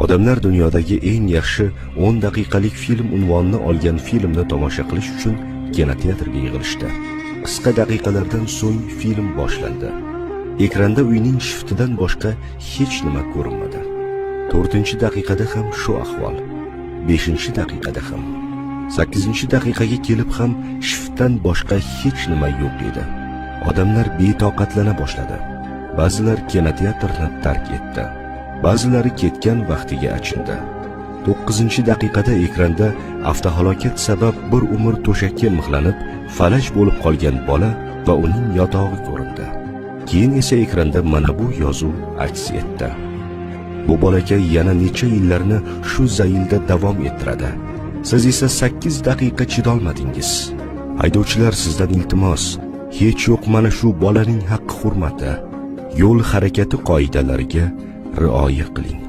Odamlar dunyodagi eng yaxshi 10 daqiqalik film unvonini olgan filmni tomosha qilish uchun kinoteatrga yig'ilishdi. Qisqa daqiqalardan so'ng film boshlandi. Ekranda uyning shiftidan boshqa hech nima ko'rinmadi. 4-daqiqada ham shu ahvol. 5-daqiqada ham. 8-daqiqaga kelib ham shiftdan boshqa hech nima yo'q edi. Odamlar betoqatlana boshladi. Ba'zilar kinoteatrni tark etdi. Ba'zilari ketgan vaqtiga achindi. 9-daqiqada ekranda avtohalokat sabab bir umr to'shakka mixlanib, falaj bo'lib qolgan bola va uning yotog'i ko'rindi. Keyin esa ekranda mana bu yozuv aks etdi. Bu bolakay yana necha yillarni shu zaylda davom ettiradi. Siz esa 8 daqiqa chidolmadingiz. Haydovchilar, sizdan iltimos, hech yo'q mana shu bolaning haqqi hurmati, yo'l harakati qoidalariga rioya qiling.